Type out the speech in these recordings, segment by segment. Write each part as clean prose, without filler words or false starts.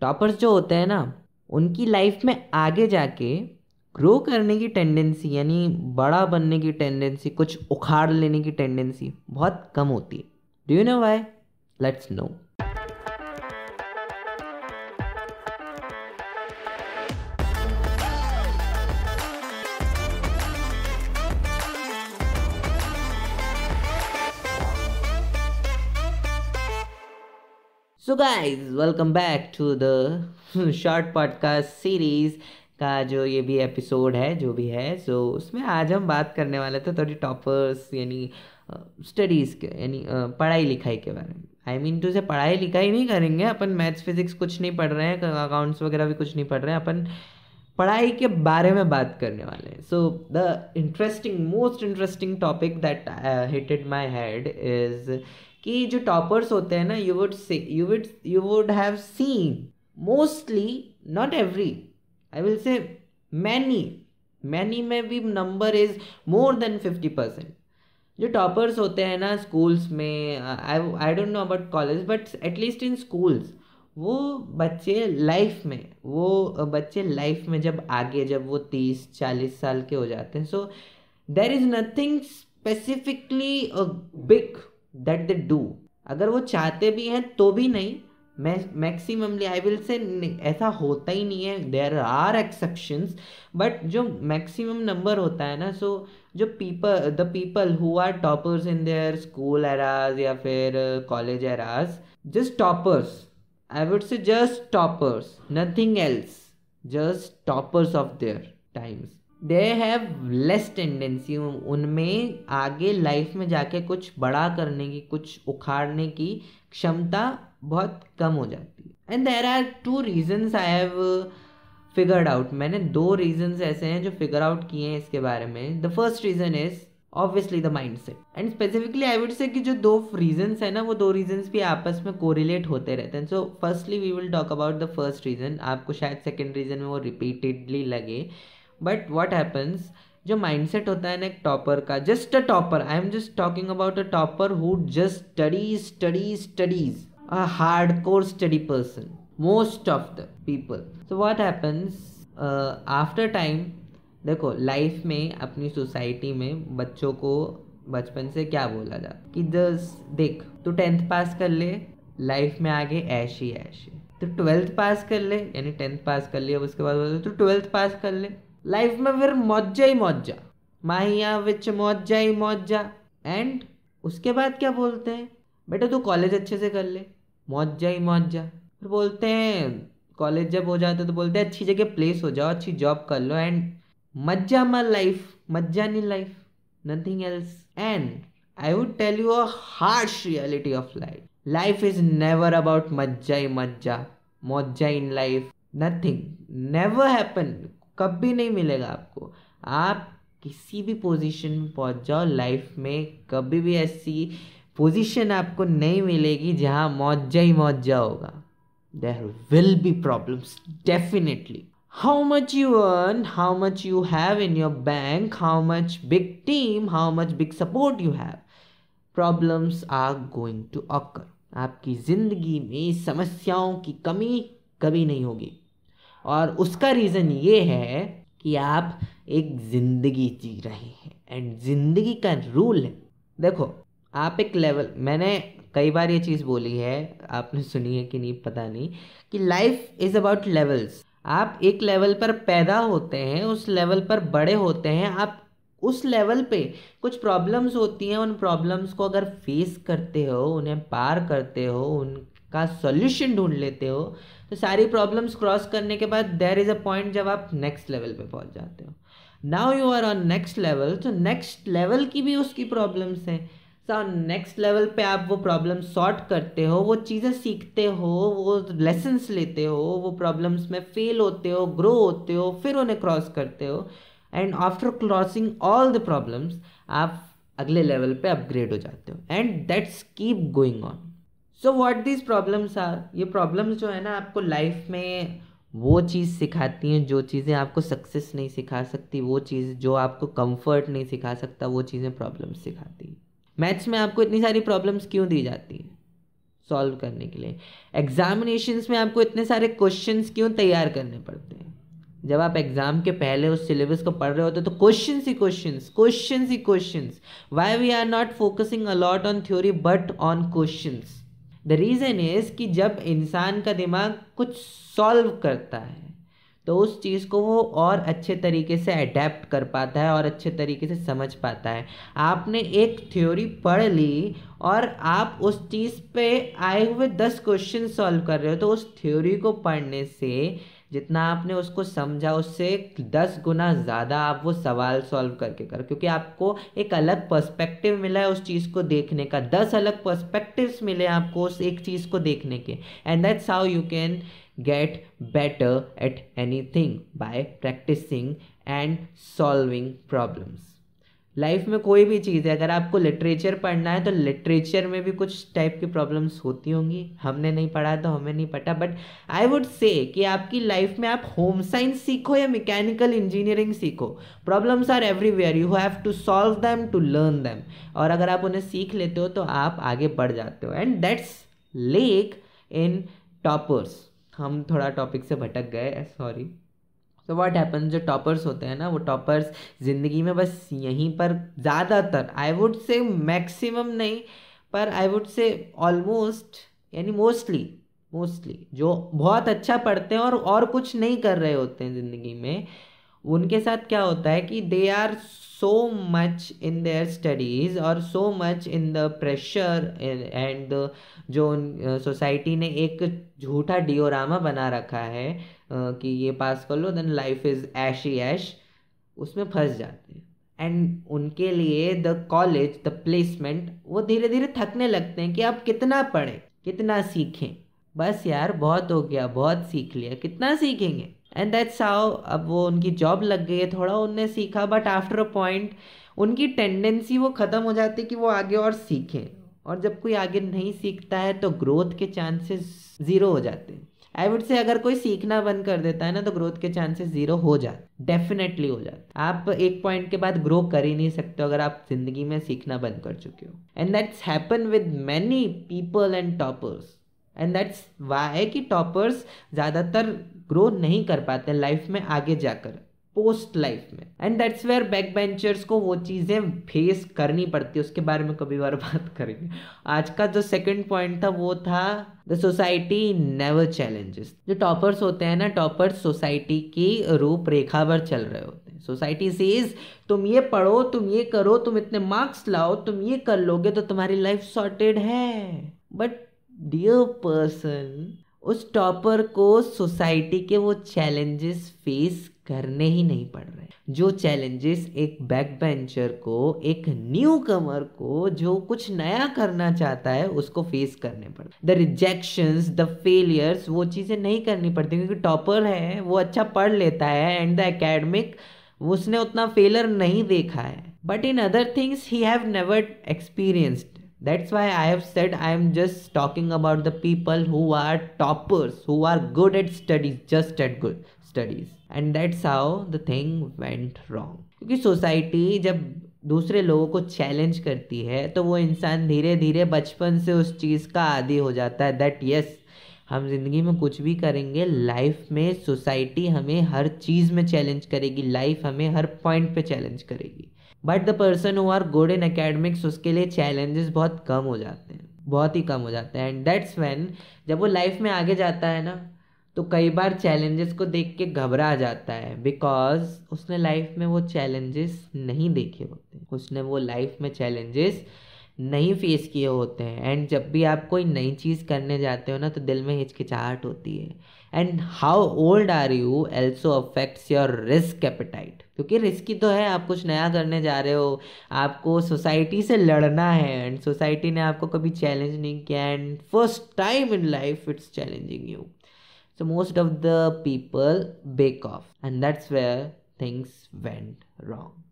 Toppers जो होते हैं ना, उनकी लाइफ में आगे जाके ग्रो करने की टेंडेंसी, यानी बड़ा बनने की टेंडेंसी, कुछ उखाड़ लेने की टेंडेंसी बहुत कम होती है। Do you know why? Let's know. So guys, welcome back to the short podcast series का जो ये भी एपिसोड है, जो भी है। उसमें आज हम बात करने वाले थे थोड़ी टॉपर्स यानी स्टडीज़ के, यानी पढ़ाई लिखाई के बारे में। आई मीन टू से पढ़ाई लिखाई नहीं करेंगे अपन, मैथ्स फिजिक्स कुछ नहीं पढ़ रहे हैं, अकाउंट्स वगैरह भी कुछ नहीं पढ़ रहे हैं अपन, पढ़ाई के बारे में बात करने वाले हैं। So the most interesting topic that hitted my head is कि जो टॉपर्स होते हैं ना, you would have seen mostly, not every, I will say many many में भी नंबर इज मोर देन 50%। जो टॉपर्स होते हैं ना स्कूल्स में, I don't know about college, but at least in schools, वो बच्चे लाइफ में जब आगे, जब वो 30-40 साल के हो जाते हैं, so there is nothing specifically big that they do. अगर वो चाहते भी हैं तो भी नहीं, मैक्सिममली आई विल से ऐसा होता ही नहीं है, देर आर एक्सेप्शंस, बट जो मैक्सिमम नंबर होता है ना, सो जो the people who are toppers in their school eras या फिर college eras, just toppers, I would say just toppers, nothing else, just toppers of their times. They have less tendency, उनमें आगे life में जाके कुछ बड़ा करने की, कुछ उखाड़ने की क्षमता बहुत कम हो जाती है। And there are two reasons I have figured out. मैंने 2 रीजन्स ऐसे हैं जो फिगर आउट किए हैं इसके बारे में। The first reason is obviously the mindset, and specifically I would say कि जो 2 रीजंस है ना, वो 2 रीजंस भी आपस में कोरिलेट होते रहते हैं। So firstly we will talk about the first reason. आपको शायद सेकंड रीजन में वो रिपीटेडली लगे, बट व्हाट हैपन्स, जो माइंडसेट होता है ना एक टॉपर का, just a topper, I am just talking about a topper who just studies a hardcore study person, most of the people. So what happens after time, देखो life में, अपनी society में बच्चों को बचपन से क्या बोला जाता कि देख, तू 10th पास कर ले, लाइफ में आगे ऐश ही ऐश है। तो 12th पास कर ले, यानी 10th पास कर लिया, उसके बाद बोलते तू 12th पास कर ले, लाइफ में फिर मौजा ही मौजा, माहिया विच मौजा ही मौजा। एंड उसके बाद क्या बोलते हैं, बेटा तू कॉलेज अच्छे से कर ले, मौजा ही मौजा। फिर बोलते हैं कॉलेज जब हो जाता है तो बोलते हैं अच्छी जगह प्लेस हो जाओ, अच्छी जॉब कर लो, एंड मज्जा मा लाइफ, मज्जा नहीं life, nothing else. And I would tell you a harsh reality of life, life is never about मज्जा ही मज्जा, मौजा in life, nothing, never happen, कभी नहीं मिलेगा आपको। आप किसी भी पोजीशन में पहुंच जाओ लाइफ में, कभी भी ऐसी पोजीशन आपको नहीं मिलेगी जहां मौजा ही मौजा होगा। There will be problems definitely. How much you earn, how much you have in your bank, how much big team, how much big support you have, problems are going to occur. आपकी ज़िंदगी में समस्याओं की कमी कभी नहीं होगी, और उसका रीज़न ये है कि आप एक ज़िंदगी जी रहे हैं, एंड ज़िंदगी का रूल है, देखो आप एक लेवल, मैंने कई बार ये चीज़ बोली है, आपने सुनी है कि नहीं पता नहीं, कि लाइफ इज़ अबाउट लेवल्स। आप एक लेवल पर पैदा होते हैं, उस लेवल पर बड़े होते हैं, आप उस लेवल पे कुछ प्रॉब्लम्स होती हैं, उन प्रॉब्लम्स को अगर फेस करते हो, उन्हें पार करते हो, उनका सॉल्यूशन ढूंढ लेते हो, तो सारी प्रॉब्लम्स क्रॉस करने के बाद देयर इज़ अ पॉइंट जब आप नेक्स्ट लेवल पे पहुंच जाते हो। Now you are on next level, तो नेक्स्ट लेवल की भी उसकी प्रॉब्लम्स हैं। नेक्स्ट लेवल पे आप वो प्रॉब्लम सॉर्ट करते हो, वो चीज़ें सीखते हो, वो लेसन्स लेते हो, वो प्रॉब्लम्स में फेल होते हो, ग्रो होते हो, फिर उन्हें क्रॉस करते हो, and after crossing all the problems आप अगले लेवल पे अपग्रेड हो जाते हो, and that's keep going on. So what these problems are, ये प्रॉब्लम्स जो है ना आपको लाइफ में वो चीज़ सिखाती हैं जो चीज़ें आपको सक्सेस नहीं सिखा सकती, वो चीज़ जो आपको कंफर्ट नहीं सिखा सकता, वो चीज़ें प्रॉब्लम्स सिखाती हैं। मैथ्स में आपको इतनी सारी प्रॉब्लम्स क्यों दी जाती हैं? सॉल्व करने के लिए। एग्जामिनेशंस में आपको इतने सारे क्वेश्चंस क्यों तैयार करने पड़ते हैं? जब आप एग्जाम के पहले उस सिलेबस को पढ़ रहे होते तो क्वेश्चंस ही क्वेश्चंस, क्वेश्चंस ही questions. Why we are not focusing a lot on theory but on questions? The reason is कि जब इंसान का दिमाग कुछ सॉल्व करता है तो उस चीज़ को वो और अच्छे तरीके से अडेप्ट कर पाता है और अच्छे तरीके से समझ पाता है। आपने एक थ्योरी पढ़ ली और आप उस चीज़ पे आए हुए 10 क्वेश्चन सॉल्व कर रहे हो, तो उस थ्योरी को पढ़ने से जितना आपने उसको समझा उससे 10 गुना ज़्यादा आप वो सवाल सॉल्व करके कर, क्योंकि आपको एक अलग पर्सपेक्टिव मिला है उस चीज़ को देखने का। 10 अलग पर्सपेक्टिव्स मिले आपको उस एक चीज़ को देखने के। And that's how you can get better at anything by practicing and solving problems. Life में कोई भी चीज़ है, अगर आपको लिटरेचर पढ़ना है तो लिटरेचर में भी कुछ टाइप की प्रॉब्लम्स होती होंगी, हमने नहीं पढ़ा तो हमें नहीं पता। बट आई वुड से कि आपकी लाइफ में आप होम साइंस सीखो या मैकेनिकल इंजीनियरिंग सीखो, problems are everywhere, you have to solve them to learn them. और अगर आप उन्हें सीख लेते हो तो आप आगे बढ़ जाते हो। And that's lake in toppers. हम थोड़ा टॉपिक से भटक गए, सॉरी। तो व्हाट हैपन, जो टॉपर्स होते हैं ना, वो टॉपर्स ज़िंदगी में बस यहीं पर ज़्यादातर, आई वुड से मैक्सिमम नहीं, पर आई वुड से ऑलमोस्ट, यानी मोस्टली जो बहुत अच्छा पढ़ते हैं और कुछ नहीं कर रहे होते हैं ज़िंदगी में, उनके साथ क्या होता है कि they are so much in their studies और so much in the pressure and जो सोसाइटी ने एक झूठा डियोरामा बना रखा है कि ये पास कर लो देन लाइफ इज़ ऐश ही ऐश, उसमें फंस जाते हैं। एंड उनके लिए द कॉलेज, द प्लेसमेंट, वो धीरे धीरे थकने लगते हैं कि आप कितना पढ़ें, कितना सीखें, बस यार बहुत हो गया, बहुत सीख लिया, कितना सीखेंगे। एंड दैट्स हाउ अब वो उनकी जॉब लग गई है, थोड़ा उनने सीखा, बट आफ्टर अ पॉइंट उनकी टेंडेंसी वो ख़त्म हो जाती है कि वो आगे और सीखें। और जब कोई आगे नहीं सीखता है तो ग्रोथ के चांसेस ज़ीरो हो जाते हैं। आई वुड से अगर कोई सीखना बंद कर देता है ना तो ग्रोथ के चांसेस ज़ीरो हो जाते, डेफिनेटली हो जाते। आप एक पॉइंट के बाद ग्रो कर ही नहीं सकते अगर आप ज़िंदगी में सीखना बंद कर चुके हो। And that's happen with many people and toppers. And that's why कि टॉपर्स ज़्यादातर ग्रो नहीं कर पाते लाइफ में आगे जाकर, पोस्ट लाइफ में। And that's where back benchers को वो चीज़ें फेस करनी पड़ती है, उसके बारे में कभी और बात करेंगे। आज का जो सेकंड पॉइंट था वो था द सोसाइटी नेवर चैलेंजेस। जो टॉपर्स होते हैं ना, टॉपर्स सोसाइटी की रूपरेखा पर चल रहे होते हैं। सोसाइटी सेज तुम ये पढ़ो, तुम ये करो, तुम इतने मार्क्स लाओ, तुम ये कर लोगे तो तुम्हारी लाइफ सॉर्टेड है। बट डियर पर्सन, उस टॉपर को सोसाइटी के वो चैलेंजेस फेस करने ही नहीं पड़ रहे जो चैलेंजेस एक बैक बेंचर को, एक न्यू कमर को जो कुछ नया करना चाहता है उसको फेस करने पड़ते। द रिजेक्शंस, द फेलियर्स, वो चीज़ें नहीं करनी पड़ती क्योंकि टॉपर है, वो अच्छा पढ़ लेता है एंड द एकेडमिक उसने उतना फेलियर नहीं देखा है। But in other things he have never experienced. That's why I have said I am just talking about the people who are toppers, who are good at studies, just at good studies. And that's how the thing went wrong. क्योंकि society जब दूसरे लोगों को challenge करती है तो वो इंसान धीरे धीरे बचपन से उस चीज़ का आदी हो जाता है दैट यस, हम जिंदगी में कुछ भी करेंगे, लाइफ में सोसाइटी हमें हर चीज़ में चैलेंज करेगी, लाइफ हमें हर पॉइंट पे चैलेंज करेगी। But the person who are good in academics, उसके लिए चैलेंजेस बहुत कम हो जाते हैं, बहुत ही कम हो जाते हैं। एंड दैट्स व्हेन, जब वो लाइफ में आगे जाता है ना तो कई बार चैलेंजेस को देख के घबरा जाता है, बिकॉज उसने लाइफ में वो चैलेंजेस नहीं देखे होते, उसने वो लाइफ में चैलेंजेस नहीं फेस किए होते हैं। एंड जब भी आप कोई नई चीज़ करने जाते हो ना तो दिल में हिचकिचाहट होती है। And how old are you also affects your risk appetite, क्योंकि रिस्की तो है, आप कुछ नया करने जा रहे हो, आपको सोसाइटी से लड़ना है एंड सोसाइटी ने आपको कभी चैलेंज नहीं किया and first time in life it's challenging you. So most of the people back off and that's where things went wrong.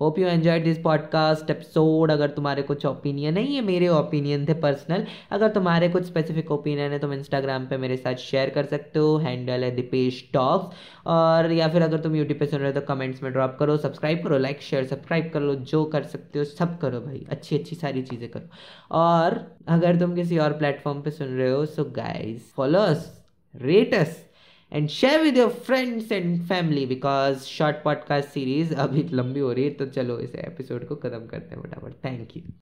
Hope you enjoyed this podcast episode. अगर तुम्हारे कुछ ओपिनियन नहीं है, मेरे ओपिनियन थे पर्सनल, अगर तुम्हारे कुछ स्पेसिफिक ओपिनियन है तुम इंस्टाग्राम पे मेरे साथ शेयर कर सकते हो, हैंडल है दीपेश टॉक्स। और या फिर अगर तुम यूट्यूब पे सुन रहे हो तो कमेंट्स में ड्रॉप करो, सब्सक्राइब करो, लाइक शेयर सब्सक्राइब कर लो, जो कर सकते हो सब करो भाई, अच्छी अच्छी सारी चीज़ें करो। और अगर तुम किसी और प्लेटफॉर्म पे सुन रहे हो, so guys follow us, rate us and share with your friends and family because short podcast series अभी लंबी हो रही है, तो चलो इस एपिसोड को खत्म करते हैं फटाफट। Thank you.